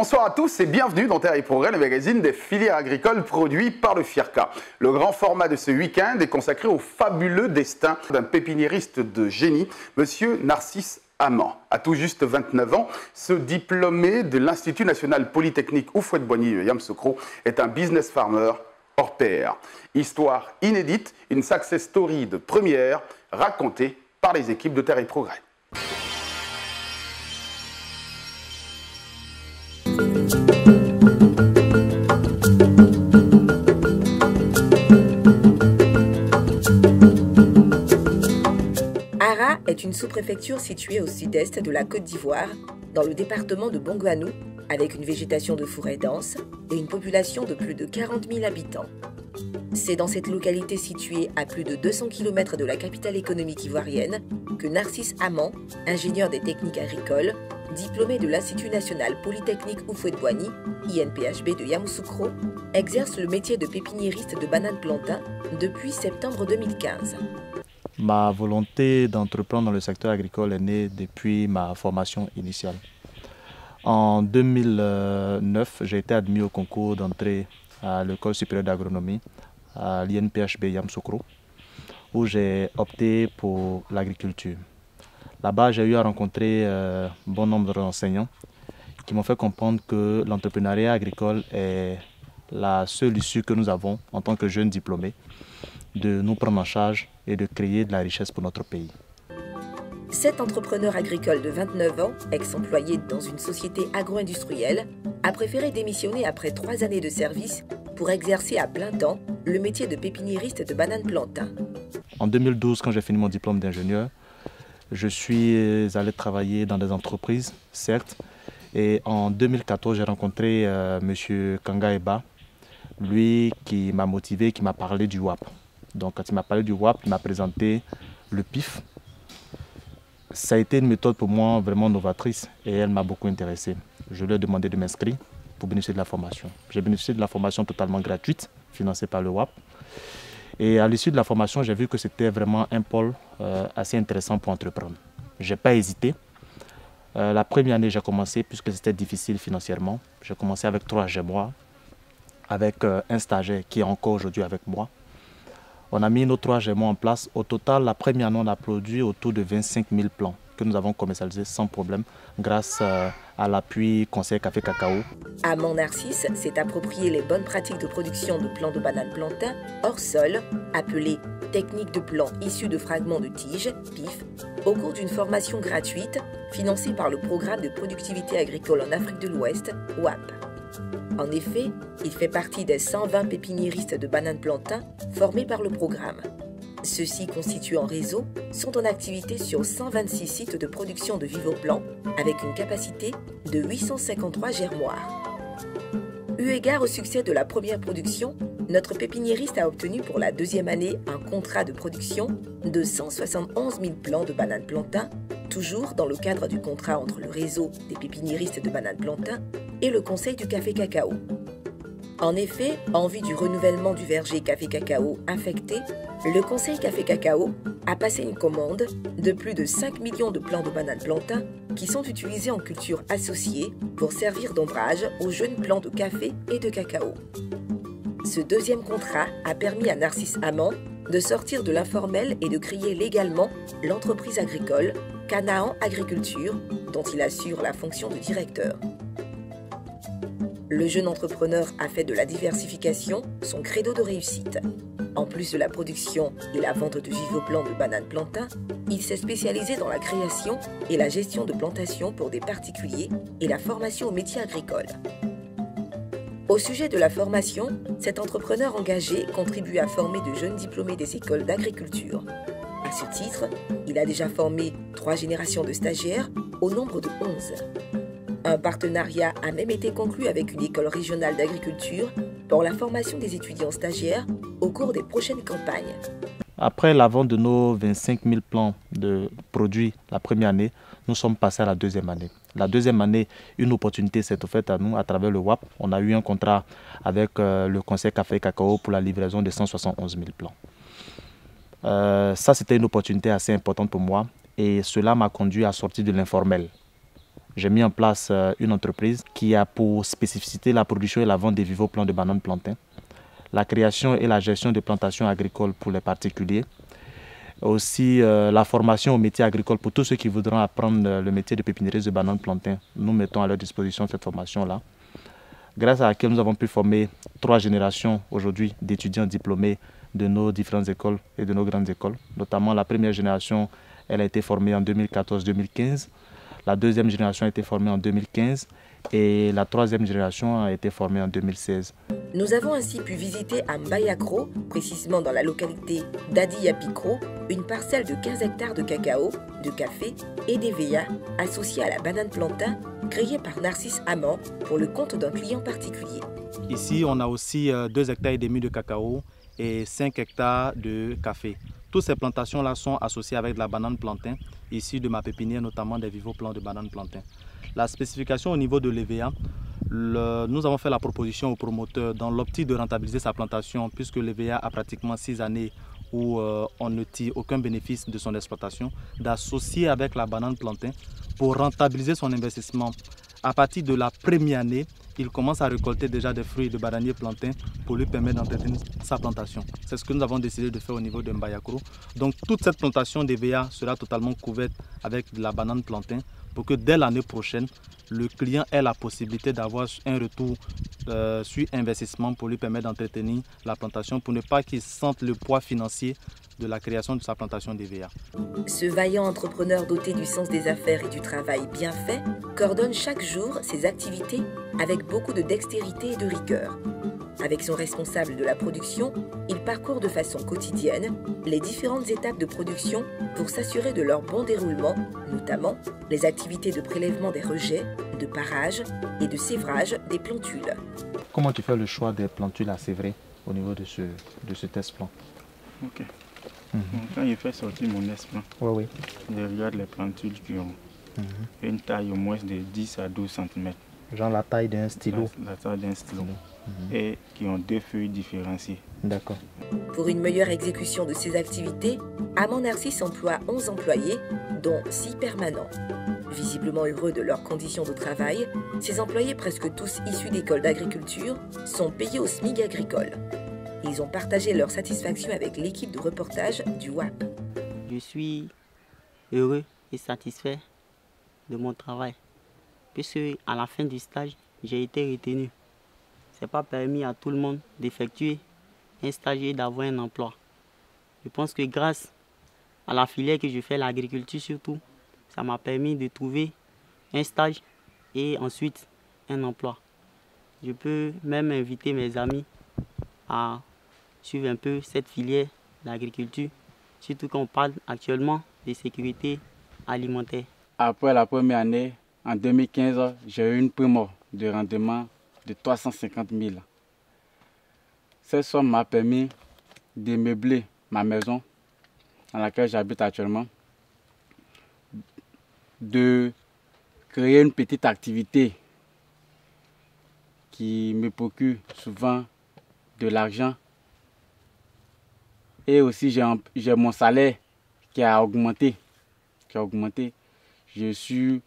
Bonsoir à tous et bienvenue dans Terre et Progrès, le magazine des filières agricoles produit par le FIRCA. Le grand format de ce week-end est consacré au fabuleux destin d'un pépiniériste de génie, monsieur Narcisse Amand. À tout juste 29 ans, ce diplômé de l'Institut national polytechnique Houphouët-Boigny Yamoussoukro est un business farmer hors pair. Histoire inédite, une success story de première racontée par les équipes de Terre et Progrès. Ara est une sous-préfecture située au sud-est de la Côte d'Ivoire, dans le département de Bongouanou, avec une végétation de forêt dense et une population de plus de 40 000 habitants. C'est dans cette localité située à plus de 200 km de la capitale économique ivoirienne que Narcisse Amand, ingénieur des techniques agricoles, diplômé de l'Institut national polytechnique Houphouët-Boigny, INPHB de Yamoussoukro, exerce le métier de pépiniériste de bananes plantain depuis septembre 2015. Ma volonté d'entreprendre dans le secteur agricole est née depuis ma formation initiale. En 2009, j'ai été admis au concours d'entrée à l'école supérieure d'agronomie à l'INPHB Yamoussoukro, où j'ai opté pour l'agriculture. Là-bas, j'ai eu à rencontrer un bon nombre d'enseignants qui m'ont fait comprendre que l'entrepreneuriat agricole est la seule issue que nous avons en tant que jeunes diplômés de nous prendre en charge et de créer de la richesse pour notre pays. Cet entrepreneur agricole de 29 ans, ex-employé dans une société agro-industrielle, a préféré démissionner après 3 années de service pour exercer à plein temps le métier de pépiniériste de bananes plantain. En 2012, quand j'ai fini mon diplôme d'ingénieur, je suis allé travailler dans des entreprises, certes, et en 2014, j'ai rencontré M. Kangaeba, lui qui m'a motivé, qui m'a parlé du WAP. Donc quand il m'a parlé du WAP, il m'a présenté le PIF. Ça a été une méthode pour moi vraiment novatrice et elle m'a beaucoup intéressé. Je lui ai demandé de m'inscrire pour bénéficier de la formation. J'ai bénéficié de la formation totalement gratuite, financée par le WAP. Et à l'issue de la formation, j'ai vu que c'était vraiment un pôle assez intéressant pour entreprendre. Je n'ai pas hésité. La première année, j'ai commencé, puisque c'était difficile financièrement. J'ai commencé avec 3 GMOA, avec un stagiaire qui est encore aujourd'hui avec moi. On a mis nos 3 GMO en place. Au total, la première année, on a produit autour de 25 000 plants que nous avons commercialisés sans problème grâce à l'appui Conseil Café Cacao. Amand Narcisse s'est approprié les bonnes pratiques de production de plants de bananes plantain hors sol, appelées techniques de plants issues de fragments de tiges, PIF, au cours d'une formation gratuite financée par le Programme de productivité agricole en Afrique de l'Ouest, WAP. En effet, il fait partie des 120 pépiniéristes de bananes plantain formés par le programme. Ceux-ci, constitués en réseau, sont en activité sur 126 sites de production de vivoplants avec une capacité de 853 germoirs. Eu égard au succès de la première production, notre pépiniériste a obtenu pour la 2e année un contrat de production de 171 000 plants de bananes plantain, toujours dans le cadre du contrat entre le réseau des pépiniéristes de bananes plantain et le Conseil du Café Cacao. En effet, en vue du renouvellement du verger Café Cacao infecté, le Conseil Café Cacao a passé une commande de plus de 5 millions de plants de bananes plantain qui sont utilisés en culture associée pour servir d'ombrage aux jeunes plants de café et de cacao. Ce 2e contrat a permis à Narcisse Amand de sortir de l'informel et de créer légalement l'entreprise agricole Canaan Agriculture, dont il assure la fonction de directeur. Le jeune entrepreneur a fait de la diversification son credo de réussite. En plus de la production et la vente de vivoplants de bananes plantain, il s'est spécialisé dans la création et la gestion de plantations pour des particuliers et la formation aux métiers agricoles. Au sujet de la formation, cet entrepreneur engagé contribue à former de jeunes diplômés des écoles d'agriculture. À ce titre, il a déjà formé 3 générations de stagiaires au nombre de 11. Un partenariat a même été conclu avec une école régionale d'agriculture pour la formation des étudiants stagiaires au cours des prochaines campagnes. Après la vente de nos 25 000 plants de produits la première année, nous sommes passés à la 2e année. La 2e année, une opportunité s'est offerte à nous à travers le WAP. On a eu un contrat avec le Conseil Café Cacao pour la livraison de 171 000 plants. Ça, c'était une opportunité assez importante pour moi et cela m'a conduit à sortir de l'informel. j'ai mis en place une entreprise qui a pour spécificité la production et la vente des vivoplants de bananes plantains, la création et la gestion des plantations agricoles pour les particuliers, aussi la formation au métier agricole pour tous ceux qui voudront apprendre le métier de pépiniériste de bananes plantains. Nous mettons à leur disposition cette formation-là, grâce à laquelle nous avons pu former 3 générations aujourd'hui d'étudiants diplômés de nos différentes écoles et de nos grandes écoles. Notamment la première génération, elle a été formée en 2014-2015. La deuxième génération a été formée en 2015 et la troisième génération a été formée en 2016. Nous avons ainsi pu visiter à Mbayakro, précisément dans la localité d'Adi-Yapikro, une parcelle de 15 hectares de cacao, de café et d'EVA associée à la banane plantain créée par Narcisse Amand pour le compte d'un client particulier. Ici, on a aussi 2,5 hectares de cacao et 5 hectares de café. Toutes ces plantations-là sont associées avec de la banane plantain, issue de ma pépinière, notamment des vivoplants de banane plantain. La spécification au niveau de l'EVA, nous avons fait la proposition au promoteur dans l'optique de rentabiliser sa plantation, puisque l'EVA a pratiquement 6 années où on ne tire aucun bénéfice de son exploitation, d'associer avec la banane plantain pour rentabiliser son investissement. À partir de la première année, il commence à récolter déjà des fruits de bananier plantain pour lui permettre d'entretenir sa plantation. C'est ce que nous avons décidé de faire au niveau de Mbayakro. Donc toute cette plantation d'EVA sera totalement couverte avec de la banane plantain pour que dès l'année prochaine, le client ait la possibilité d'avoir un retour sur investissement pour lui permettre d'entretenir la plantation, pour ne pas qu'il sente le poids financier de la création de sa plantation d'EVA. Ce vaillant entrepreneur doté du sens des affaires et du travail bien fait coordonne chaque jour ses activités avec beaucoup de dextérité et de rigueur. Avec son responsable de la production, il parcourt de façon quotidienne les différentes étapes de production pour s'assurer de leur bon déroulement, notamment les activités de prélèvement des rejets, de parage et de sévrage des plantules. Comment tu fais le choix des plantules à sévrer au niveau de ce test plan? Ok. Quand je fais sortir mon test plan, je regarde les plantules qui ont une taille au moins de 10 à 12 cm. Genre la taille d'un stylo. La taille d'un stylo. Et qui ont 2 feuilles différenciées. D'accord. Pour une meilleure exécution de ces activités, Amand Narcisse emploie 11 employés, dont 6 permanents. Visiblement heureux de leurs conditions de travail, ces employés, presque tous issus d'écoles d'agriculture, sont payés au SMIC agricole. Ils ont partagé leur satisfaction avec l'équipe de reportage du WAP. Je suis heureux et satisfait de mon travail, puisque à la fin du stage, j'ai été retenu. Ce n'est pas permis à tout le monde d'effectuer un stage et d'avoir un emploi. Je pense que grâce à la filière que je fais, l'agriculture surtout, ça m'a permis de trouver un stage et ensuite un emploi. Je peux même inviter mes amis à suivre un peu cette filière d'agriculture, surtout quand on parle actuellement de sécurité alimentaire. Après la première année, en 2015, j'ai eu une prime de rendement de 350 000. Cette somme m'a permis de meubler ma maison dans laquelle j'habite actuellement, de créer une petite activité qui me procure souvent de l'argent. Et aussi, j'ai mon salaire qui a augmenté. Je suis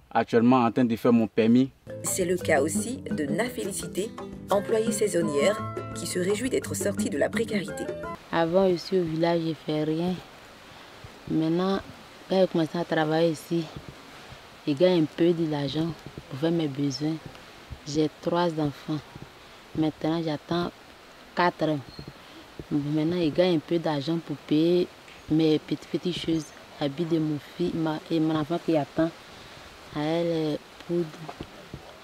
actuellement en train de faire mon permis. C'est le cas aussi de Na Félicité, employée saisonnière, qui se réjouit d'être sortie de la précarité. Avant, je suis au village, je ne fais rien. Maintenant, quand j'ai commencé à travailler ici, je gagne un peu de l'argent pour faire mes besoins. J'ai 3 enfants. Maintenant, j'attends 4 ans. Maintenant, je gagne un peu d'argent pour payer mes petites choses. Habits de mon fils et mon enfant qui attend. À elle, poudre.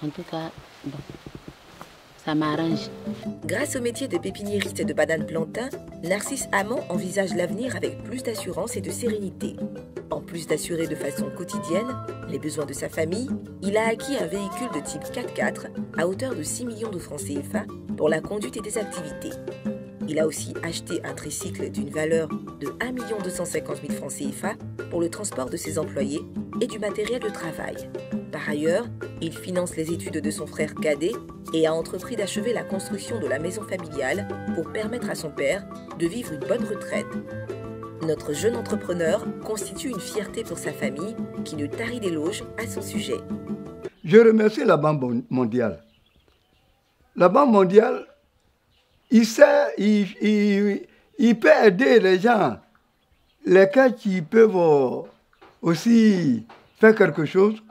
En tout cas, bon, ça m'arrange. Grâce au métier de pépiniériste de banane plantain, Narcisse Amand envisage l'avenir avec plus d'assurance et de sérénité. En plus d'assurer de façon quotidienne les besoins de sa famille, il a acquis un véhicule de type 4x4 à hauteur de 6 millions de francs CFA pour la conduite et des activités. Il a aussi acheté un tricycle d'une valeur de 1 250 000 francs CFA pour le transport de ses employés et du matériel de travail. Par ailleurs, il finance les études de son frère cadet et a entrepris d'achever la construction de la maison familiale pour permettre à son père de vivre une bonne retraite. Notre jeune entrepreneur constitue une fierté pour sa famille qui ne tarit d'éloges à son sujet. Je remercie la Banque mondiale. La Banque mondiale, il peut aider les gens, lesquels qui peuvent aussi faire quelque chose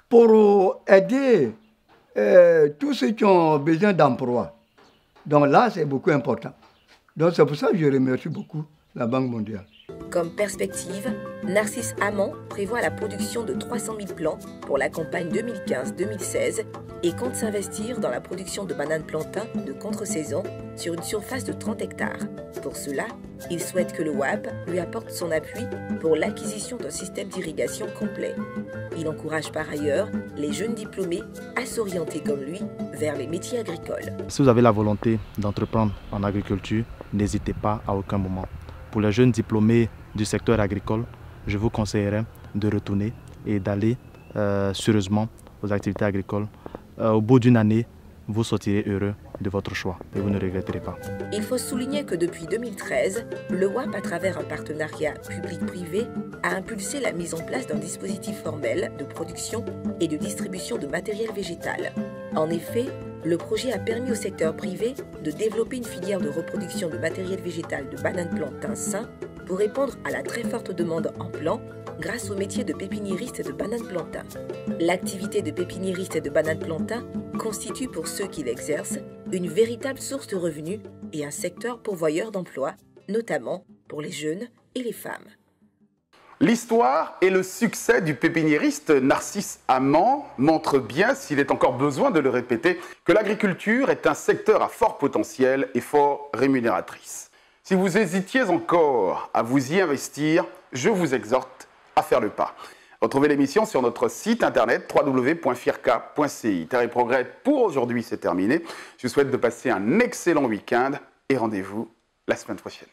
pour aider tous ceux qui ont besoin d'emploi. Donc là, c'est beaucoup important. Donc c'est pour ça que je remercie beaucoup la Banque mondiale. Comme perspective, Narcisse Amand prévoit la production de 300 000 plants pour la campagne 2015-2016 et compte s'investir dans la production de bananes plantains de contre-saison sur une surface de 30 hectares. Pour cela, il souhaite que le WAP lui apporte son appui pour l'acquisition d'un système d'irrigation complet. Il encourage par ailleurs les jeunes diplômés à s'orienter comme lui vers les métiers agricoles. Si vous avez la volonté d'entreprendre en agriculture, n'hésitez pas à aucun moment. Pour les jeunes diplômés du secteur agricole, je vous conseillerais de retourner et d'aller sérieusement aux activités agricoles. Au bout d'une année, vous sortirez heureux de votre choix et vous ne regretterez pas. Il faut souligner que depuis 2013, le WAP, à travers un partenariat public-privé, a impulsé la mise en place d'un dispositif formel de production et de distribution de matériel végétal. En effet, le projet a permis au secteur privé de développer une filière de reproduction de matériel végétal de bananes plantains sains pour répondre à la très forte demande en plants grâce au métier de pépiniériste de bananes plantains. L'activité de pépiniériste de bananes plantains constitue pour ceux qui l'exercent une véritable source de revenus et un secteur pourvoyeur d'emplois, notamment pour les jeunes et les femmes. L'histoire et le succès du pépiniériste Narcisse Amand montrent bien, s'il est encore besoin de le répéter, que l'agriculture est un secteur à fort potentiel et fort rémunératrice. Si vous hésitiez encore à vous y investir, je vous exhorte à faire le pas. Retrouvez l'émission sur notre site internet www.firca.ci. Terre et Progrès pour aujourd'hui, c'est terminé. Je vous souhaite de passer un excellent week-end et rendez-vous la semaine prochaine.